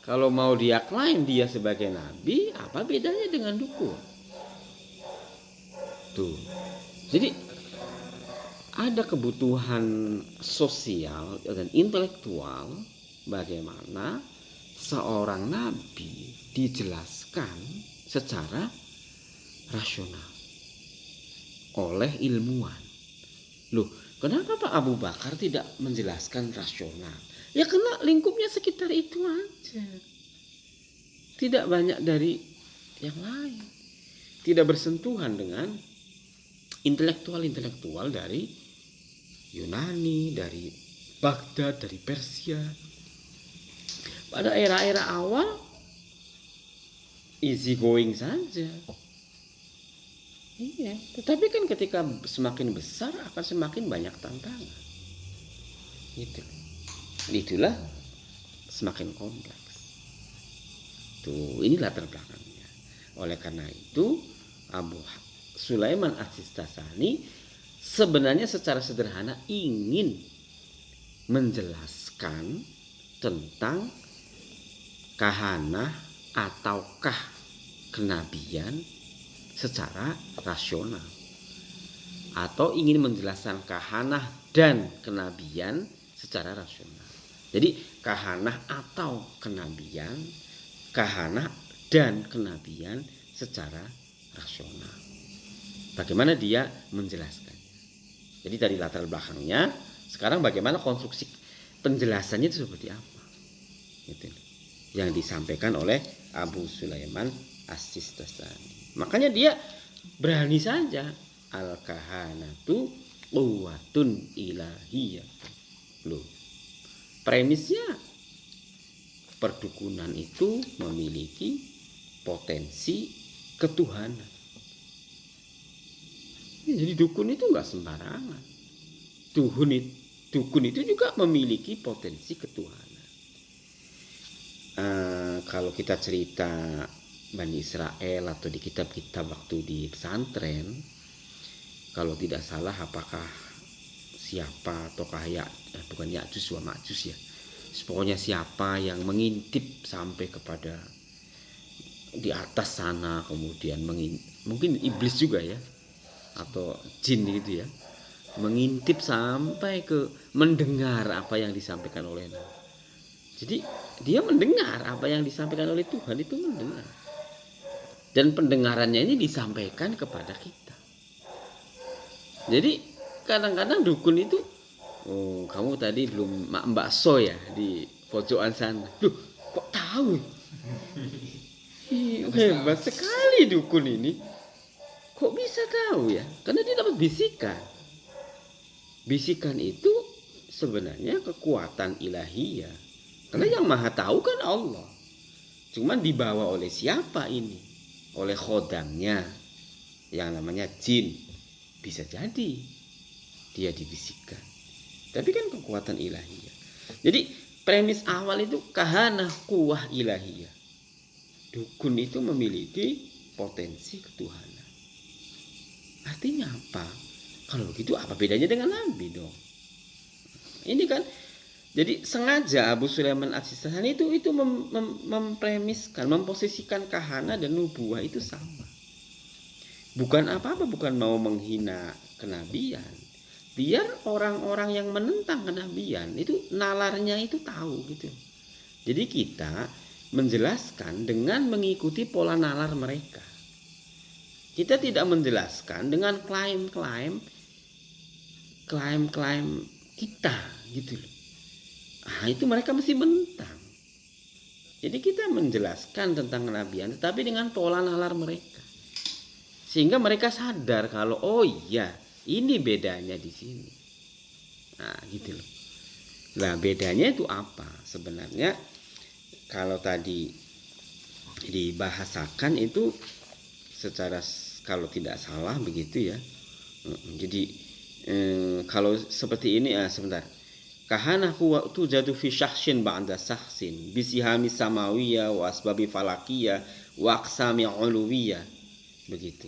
A: Kalau mau dia klaim dia sebagai nabi, apa bedanya dengan dukun? Tuh. Jadi ada kebutuhan sosial dan intelektual bagaimana seorang nabi dijelaskan secara rasional oleh ilmuwan. Loh, kenapa Pak Abu Bakar tidak menjelaskan rasional? Ya karena lingkupnya sekitar itu aja. Tidak banyak dari yang lain. Tidak bersentuhan dengan intelektual dari Yunani, dari Baghdad, dari Persia. Pada era-era awal easy going saja. Iya, tetapi kan ketika semakin besar akan semakin banyak tantangan. Gitu. Itulah semakin kompleks. Tuh, ini latar belakangnya. Oleh karena itu, Abu Sulaiman As-Sistasani sebenarnya secara sederhana ingin menjelaskan tentang kahanah ataukah kenabian secara rasional, atau ingin menjelaskan kahanah dan kenabian secara rasional. Jadi kahanah atau kenabian, kahanah dan kenabian secara rasional. Bagaimana dia menjelaskan? Jadi dari latar belakangnya, sekarang bagaimana konstruksi penjelasannya itu seperti apa? Gitu. Yang disampaikan oleh Abu Sulaiman As-Sistasani. Makanya dia berani saja, al-kahanatu quwwatun ilahiyah. Loh, premisnya perdukunan itu memiliki potensi ketuhanan. Jadi dukun itu nggak sembarangan. Dukun itu juga memiliki potensi ketuhanan. Kalau kita cerita Bani Israel atau di kitab-kitab waktu di pesantren, kalau tidak salah apakah siapa ataukah bukan Ya'juj wa Ma'juj ya, pokoknya siapa yang mengintip sampai kepada di atas sana, kemudian mungkin iblis juga ya, atau jin gitu ya, mengintip sampai ke mendengar apa yang disampaikan oleh Nabi. Jadi dia mendengar apa yang disampaikan oleh Tuhan, itu mendengar. Dan pendengarannya ini disampaikan kepada kita. Jadi kadang-kadang dukun itu, oh kamu tadi belum makan bakso ya di pojokan sana. Duh, kok tahu? Hebat sekali dukun ini. Kok bisa tahu ya? Karena dia dapat bisikan. Bisikan itu sebenarnya kekuatan ilahiyah. Karena yang maha tahu kan Allah. Cuman dibawa oleh siapa ini? Oleh khodamnya yang namanya jin. Bisa jadi dia dibisikkan. Tapi kan kekuatan ilahiyah. Jadi premis awal itu kahanah kuwah ilahiyah. Dukun itu memiliki potensi ketuhanan. Artinya apa? Kalau begitu apa bedanya dengan Nabi dong? Ini kan, jadi sengaja Abu Sulaiman As-Sistasani itu mempremiskan, memposisikan kahanah dan nubuwah itu sama. Bukan apa-apa, bukan mau menghina kenabian. Biar orang-orang yang menentang kenabian itu nalarnya itu tahu gitu. Jadi kita menjelaskan dengan mengikuti pola nalar mereka. Kita tidak menjelaskan dengan klaim-klaim kita gitu loh. Itu mereka mesti menentang. Jadi kita menjelaskan tentang kenabian tetapi dengan pola nalar mereka. Sehingga mereka sadar kalau oh iya, ini bedanya di sini. Nah, gitu loh. Nah, bedanya itu apa? Sebenarnya kalau tadi dibahasakan itu secara kalau tidak salah begitu ya. Jadi kalau seperti ini sebentar. Kahanahu wa tujadu fi syahsin ba'da sahsin bisihami samawiyah wa asbabi falakiyah wa aqsami uluwiyah. Begitu.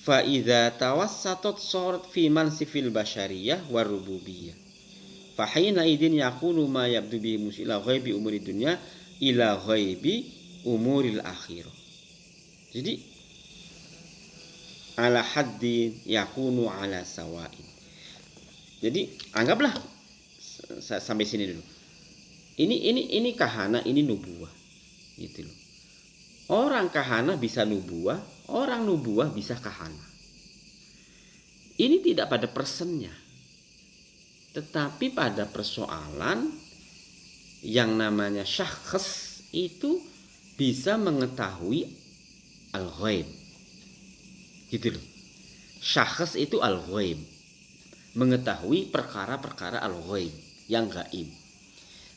A: Fa idza tawassatat surat fi mansifil basyariyah wa rububiyah. Fa hina idin yaqulu ma yabdu bi musila ghaibi umuri dunya ila ghaibi umuril akhirah. Jadi ala haddin yakunu ala sawain. Jadi anggaplah sampai sini dulu. Ini kahana, ini nubuah. Gitu loh. Orang kahana bisa nubuah, orang nubuah bisa kahana. Ini tidak pada personnya, tetapi pada persoalan yang namanya syakhs itu bisa mengetahui al-ghaib. Gitu loh. Syakhs itu al-ghaib, mengetahui perkara-perkara al-ghaib yang gaib.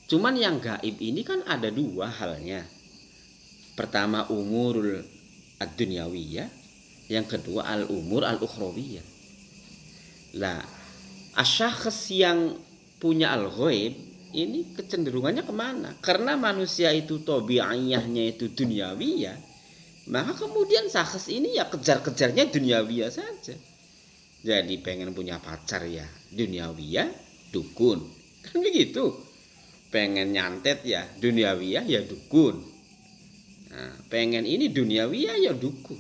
A: Cuman yang gaib ini kan ada dua halnya. Pertama umurul ad-dunyawiyah, yang kedua al-umur al-ukhrawiyah. Lah, asyakhs yang punya al-ghaib ini kecenderungannya kemana? Karena manusia itu tabi'iyahnya itu dunyawiyah, maka kemudian syakhs ini ya kejar-kejarnya dunyawiyah saja. Jadi pengen punya pacar ya dunyawiyah, dukun. Kan begitu. Pengen nyantet ya dunyawiyah ya dukun. Nah, pengen ini duniawiyah ya dukun.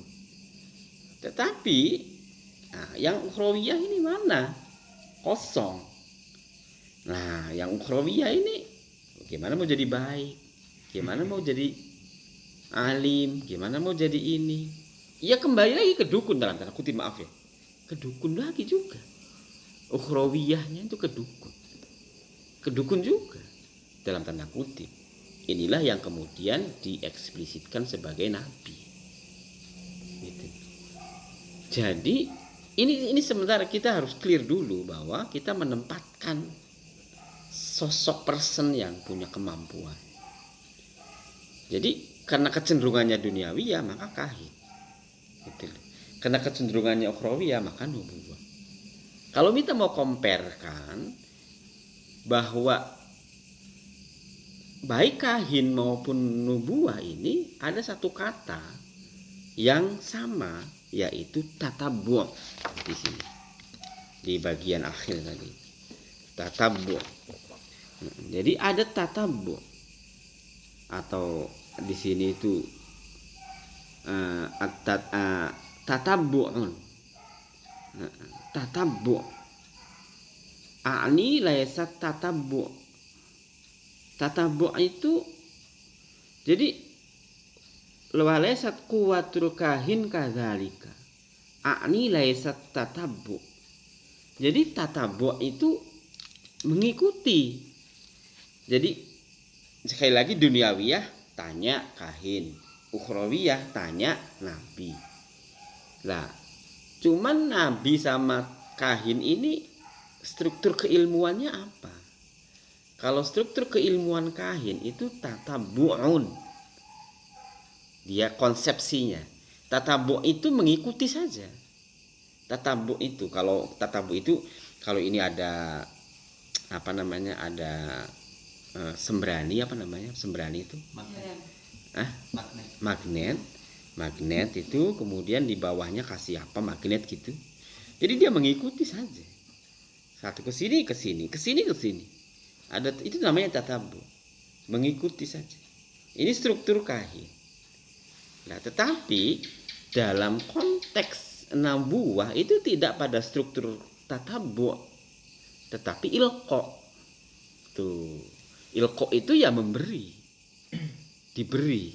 A: Tetapi yang ukhrawiyah ini mana? Kosong. Nah, yang ukhrawiyah ini gimana mau jadi baik? Gimana mau jadi alim? Gimana mau jadi ini? Ya kembali lagi ke dukun dalam tanda kutip, maaf ya. Ke dukun lagi juga. Ukhrawiyahnya itu ke dukun. Ke dukun juga dalam tanda kutip. Inilah yang kemudian dieksplisitkan sebagai nabi. Gitu. Jadi ini sementara kita harus clear dulu bahwa kita menempatkan sosok person yang punya kemampuan. Jadi karena kecenderungannya duniawiyah maka kahin. Gitu. Karena kecenderungannya ukhrawiyah maka nubuwah. Kalau kita mau comparekan bahwa baik kahin maupun nubuah ini ada satu kata yang sama, yaitu tatabbu' di sini. Di bagian akhir tadi. Tatabbu'. Jadi ada tatabbu' atau di sini itu tatabbu'un. Tatabbu'. A'ni laysat tatabbu'. Tatabbu' itu jadi walaysat quwwatul kahin kadzalika. A'ni laysat tatabbu'. Jadi tatabbu' itu mengikuti. Jadi sekali lagi duniawiyah tanya kahin, ukhrawiyah tanya nabi. Lah, cuman nabi sama kahin ini struktur keilmuannya apa? Kalau struktur keilmuan kahin itu tatabbu'un. Dia konsepsinya. Tatabbu' itu mengikuti saja. Tatabbu' itu kalau ini ada apa namanya? Ada sembrani apa namanya? Sembrani itu? Magnet itu kemudian di bawahnya kasih apa? Magnet gitu. Jadi dia mengikuti saja. Satu ke sini, ke sini, ke sini, ke sini. Ada itu namanya tatabbu, mengikuti saja. Ini struktur kahin. Nah, tetapi dalam konteks nubuwah itu tidak pada struktur tatabbu, tetapi ilqa. Tuh, ilqa itu ya memberi, diberi.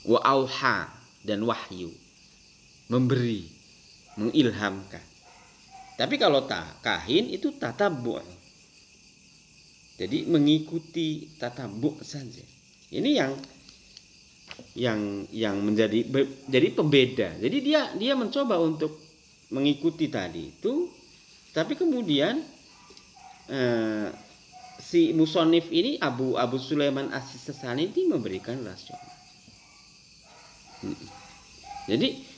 A: Wa auha dan wahyu, memberi, mengilhamkan. Tapi kalau kahin itu tatabbu'. Jadi mengikuti tatabbu' saja. Ini yang menjadi jadi pembeda. Jadi dia mencoba untuk mengikuti tadi itu, tapi kemudian si musonif ini Abu Sulaiman As-Sasani ini memberikan rasional. Jadi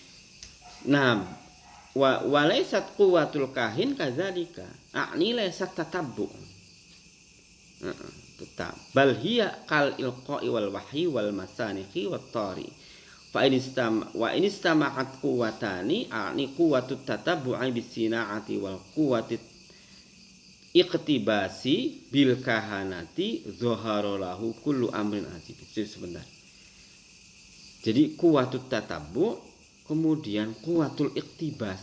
A: walaysat quwwatul kahin kadzalika. A'ni laysat tatabbu'. Tetap bal hiya kal ilqa'i wal wahyi wal masanikhi wat tari. Fa in istama'at quwwatani a'ni quwwatut tatabbu'i bis sina'ati wal quwwatit iqtibasi bil kahanati zahara lahu kullu amrin azim. Sebentar. Jadi quwwatut tatabbu' kemudian kuwatul iktibas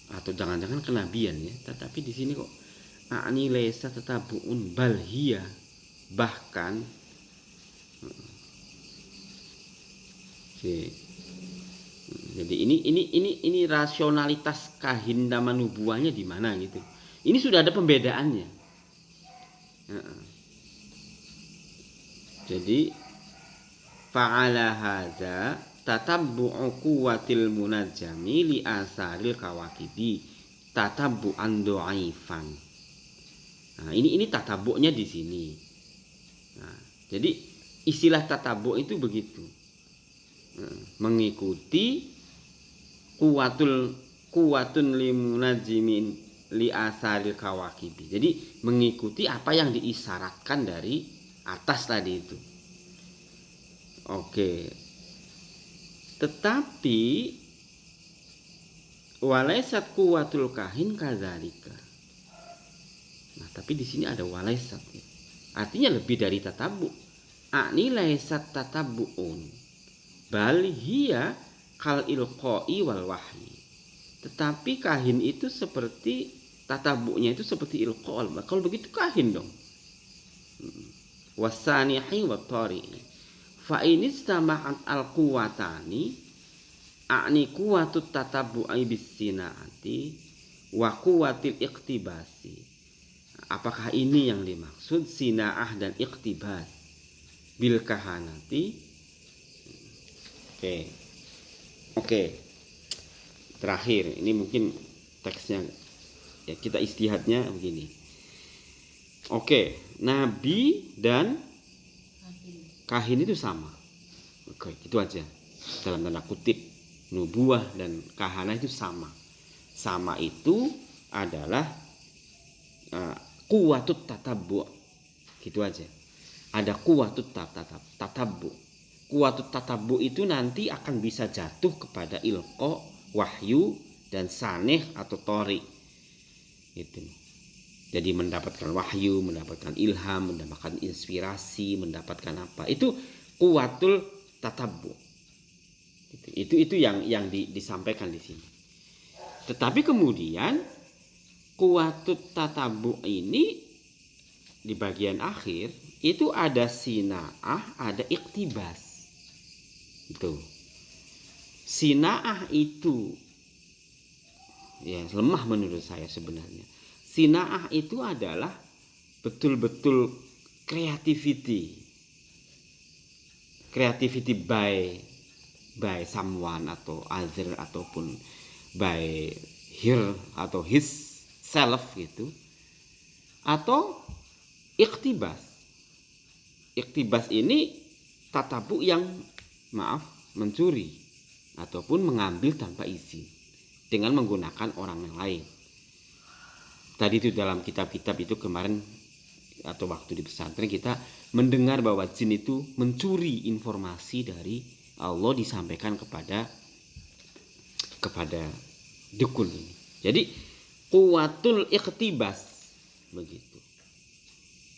A: atau jangan-jangan kenabian ya, tetapi di sini kok a'ni laisa tatabu'un bal hiya, bahkan. Oke. Jadi ini rasionalitas kahin sama nubuahnya di mana gitu. Ini sudah ada pembedaannya. Jadi fa'ala hadza tatabbu'u quwwatil munajjami li asaril kawakibi tatabbu'an dhaifan. Nah, ini tatabbu'nya di sini. Nah, jadi istilah tatabbu' itu begitu. Mengikuti kuwatun limunajjimin li asaril kawakibi. Jadi mengikuti apa yang diisyaratkan dari atas tadi itu. Oke. Tetapi walaisat kuwatul kahin kadzalika. Nah, tapi di sini ada walaisat. Artinya lebih dari tatabbu. Ani laisat tatabbuun. Bal hiya kal ilqai wal wahyi. Tetapi kahin itu seperti tatabbu'nya itu seperti ilqa wal wahyi. Kalau begitu kahin dong. Wasanihi wa tari'i. Fa in istama'at al quwatani a'ni quwatut tatabbu'i bis sinaati wa quwatil iqtibasi. Apakah ini yang dimaksud sinaah dan iqtibas bil kahanati? Oke. Terakhir, ini mungkin teksnya ya kita istihadnya begini. Oke, nabi dan kahin itu sama. Oke, itu aja. Dalam tanda kutip, nubuah dan kahana itu sama. Sama itu adalah kuwatut tatabbu. Gitu aja. Ada kuwatut tatabbu. Kuwatut tatabbu itu nanti akan bisa jatuh kepada ilqa, wahyu, dan saneh atau tori. Gitu. Jadi mendapatkan wahyu, mendapatkan ilham, mendapatkan inspirasi, mendapatkan apa? Itu kuwatul tatabbu. Itu yang disampaikan di sini. Tetapi kemudian kuwatut tatabbu ini di bagian akhir itu ada sinaah, ada iktibas. Itu. Sinaah itu ya lemah menurut saya sebenarnya. Sinaah itu adalah betul-betul creativity by someone atau other ataupun by her atau his self gitu. Atau iktibas. Iktibas ini tatabu yang mencuri ataupun mengambil tanpa izin dengan menggunakan orang yang lain. Tadi itu dalam kitab-kitab itu kemarin atau waktu di pesantren kita mendengar bahwa jin itu mencuri informasi dari Allah disampaikan kepada dukun ini. Jadi kuwatul iktibas begitu.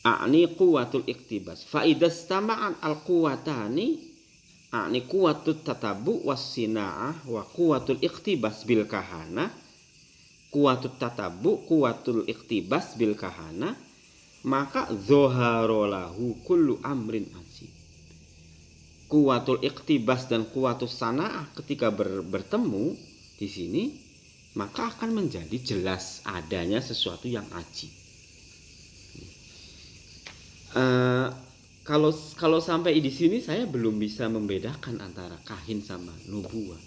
A: A'ni kuwatul iktibas. Fa idastama'an al-quwatani a'ni kuwatut tatabu was-sina'ah wa kuwatul iktibas bil kahana. Kuwatut tatabu, kuwatul iktibas bil kahana, maka zoharolahu kullu amrin ajib. Kuwatul iktibas dan kuwatus sana'ah ketika bertemu di sini, maka akan menjadi jelas adanya sesuatu yang ajib. Kalau sampai di sini saya belum bisa membedakan antara kahin sama nubuah.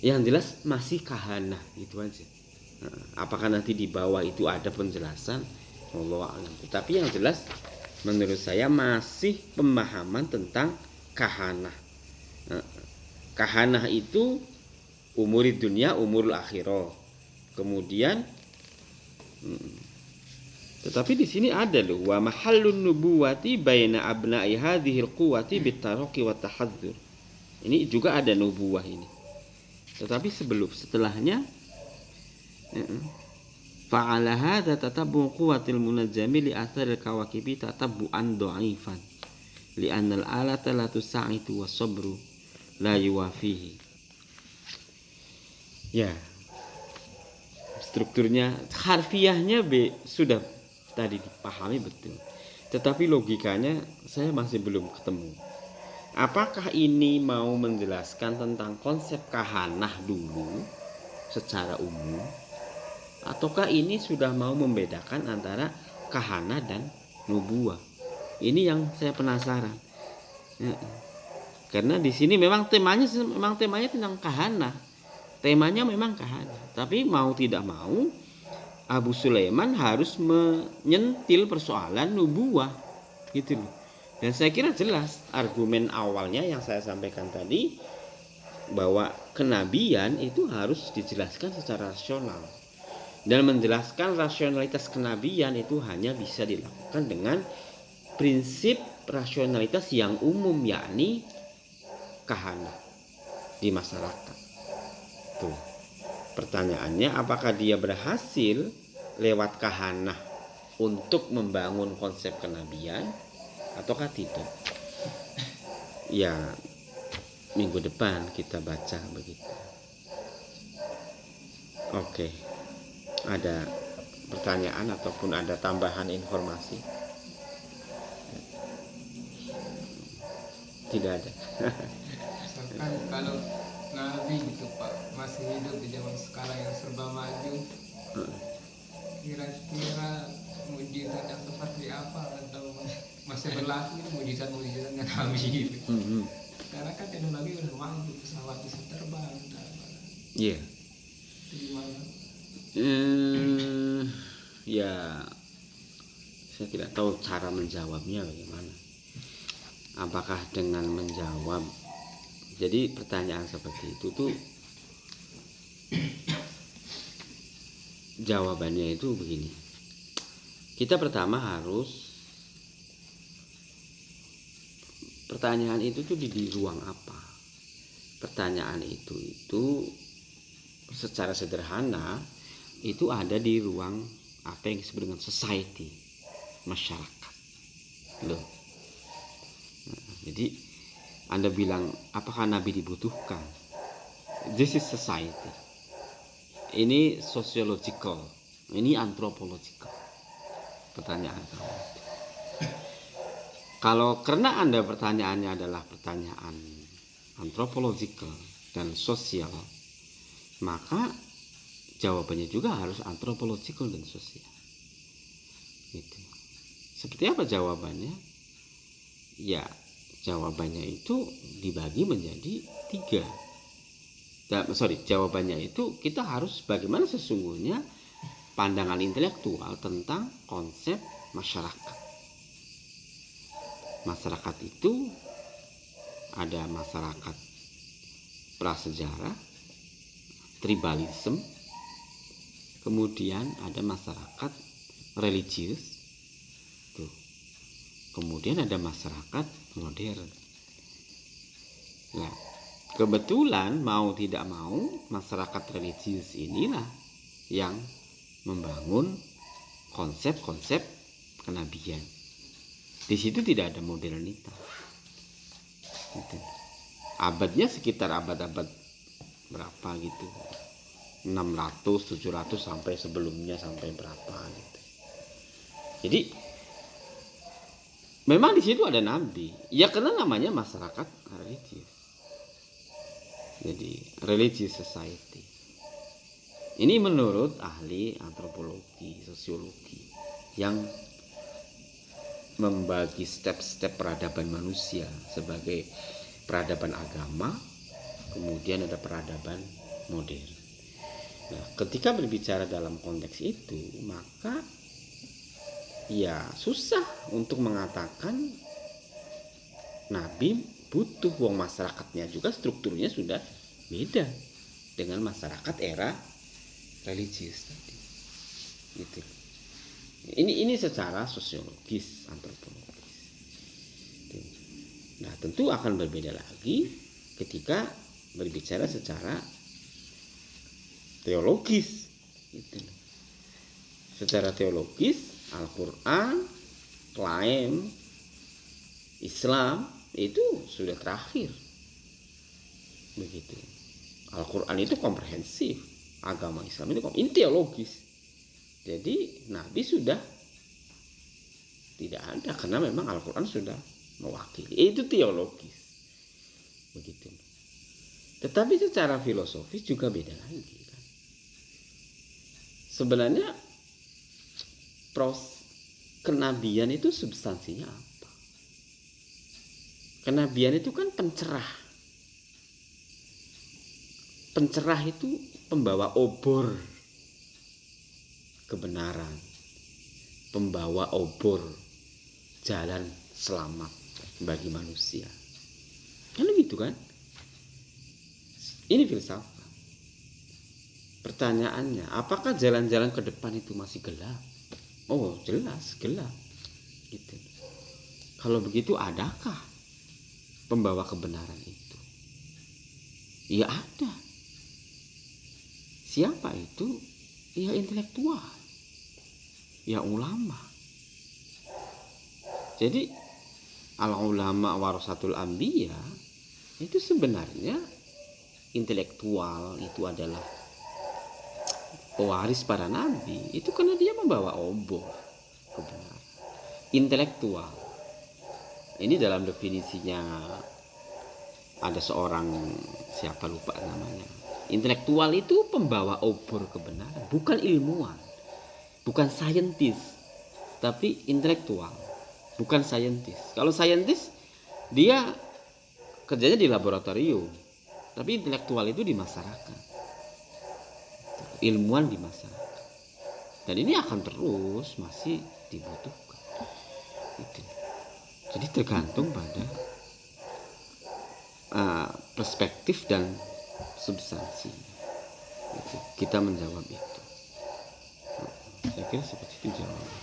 A: Yang jelas masih kahanah gitu aja. Apakah nanti di bawah itu ada penjelasan? Wallahu a'lam. Tapi yang jelas menurut saya masih pemahaman tentang kahanah. Kahanah itu umurid dunia, umurul akhirah. Kemudian tetapi di sini ada loh wa mahallun nubuwati baina abna'i hadhil quwwati bitaraqi wa tahadzur. Ini juga ada nubuwah ini. Tetapi setelahnya fa'ala hadza tatabbu quwwatil munajjami li atharil kawakibi tatabbu'an dhaifan li anna al-alata la tusa'itu was sabru la yuwafihi. Ya. strukturnya, harfiahnya sudah tadi dipahami betul. Tetapi logikanya saya masih belum ketemu. Apakah ini mau menjelaskan tentang konsep kahanah dulu secara umum, ataukah ini sudah mau membedakan antara kahanah dan nubuah? Ini yang saya penasaran. Karena di sini memang temanya tentang kahanah. Temanya memang kahanah. Tapi mau tidak mau Abu Sulaiman harus menyentil persoalan nubuah gitu loh. Dan saya kira jelas argumen awalnya yang saya sampaikan tadi, bahwa kenabian itu harus dijelaskan secara rasional. Dan menjelaskan rasionalitas kenabian itu hanya bisa dilakukan dengan prinsip rasionalitas yang umum, yakni kahanah di masyarakat. Tuh. Pertanyaannya, apakah dia berhasil lewat kahanah untuk membangun konsep kenabian ataukah tidak? Ya, minggu depan kita baca begitu. Oke. Ada pertanyaan ataupun ada tambahan informasi? Tidak ada.
B: Misalkan kalau Nabi gitu Pak masih hidup di zaman sekarang yang serba maju, kira-kira mujizat yang seperti apa atau masih berlaku mujizat-mujizat yang Nabi gitu. Karena kan teknologi udah maju, pesawat bisa terbang,
A: Iya.
B: Itu gimana?
A: Ya, saya tidak tahu cara menjawabnya bagaimana. Apakah dengan menjawab? Jadi pertanyaan seperti itu tuh jawabannya itu begini. Kita pertama harus, pertanyaan itu tuh di ruang apa? Pertanyaan itu secara sederhana itu ada di ruang apa yang disebut dengan society, masyarakat. Loh. Jadi Anda bilang apakah Nabi dibutuhkan? This is society. Ini sociological, ini anthropological. Pertanyaan kamu. Kalau karena Anda pertanyaannya adalah pertanyaan anthropological dan sosial, maka jawabannya juga harus anthropological dan sosial. Gitu. Seperti apa jawabannya? Ya, jawabannya itu dibagi menjadi 3. Jawabannya itu kita harus bagaimana sesungguhnya pandangan intelektual tentang konsep masyarakat. Masyarakat itu ada masyarakat prasejarah, tribalisme, kemudian ada masyarakat religius, tuh. Kemudian ada masyarakat modern. Nah, kebetulan mau tidak mau masyarakat religius inilah yang membangun konsep-konsep kenabian. Di situ tidak ada modernitas. Gitu. Abadnya sekitar abad-abad berapa gitu, 600, 700 sampai sebelumnya sampai berapa gitu. Jadi memang di situ ada nabi, ya karena namanya masyarakat religius. Jadi religious society. Ini menurut ahli antropologi, sosiologi yang membagi step-step peradaban manusia sebagai peradaban agama, kemudian ada peradaban modern. Nah, ketika berbicara dalam konteks itu, maka ya susah untuk mengatakan Nabi butuh, wong masyarakatnya juga strukturnya sudah beda dengan masyarakat era religius tadi. Gitu. Ini secara sosiologis, antropologis. Nah, tentu akan berbeda lagi ketika berbicara secara teologis. Gitu. Secara teologis, Al-Quran, klaim Islam itu sudah terakhir. Begitu. Al-Quran itu komprehensif. agama Islam itu ini teologis. Jadi Nabi sudah tidak ada karena memang Al-Quran sudah mewakili. Itu teologis. Begitu. Tetapi secara filosofis juga beda lagi kan. Sebenarnya kenabian itu substansinya apa? Kenabian itu kan pencerah. Pencerah itu pembawa obor kebenaran, pembawa obor jalan selamat bagi manusia. Kan begitu kan? Ini filsafat. Pertanyaannya, apakah jalan-jalan ke depan itu masih gelap? Oh, jelas gelap. Gitu. Kalau begitu, adakah pembawa kebenaran itu? Ya ada. Siapa itu? Ya intelektual. Ya ulama. Jadi al-ulama warasatul anbiya itu sebenarnya intelektual, itu adalah pewaris para nabi. Itu karena dia membawa obor kebenaran. Intelektual. Ini dalam definisinya ada seorang, siapa lupa namanya. Intelektual itu pembawa obor kebenaran, bukan ilmuwan, bukan saintis, tapi intelektual, bukan saintis. Kalau saintis dia kerjanya di laboratorium, tapi intelektual itu di masyarakat, ilmuwan di masyarakat. Dan ini akan terus masih dibutuhkan. Gitu. Jadi tergantung pada perspektif dan substansi. Gitu. Kita menjawab itu. Saya kira seperti itu jawabannya.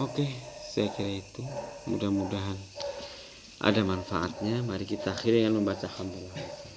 A: Oke, saya kira itu. Mudah-mudahan ada manfaatnya. Mari kita akhiri dengan membaca hamdalah.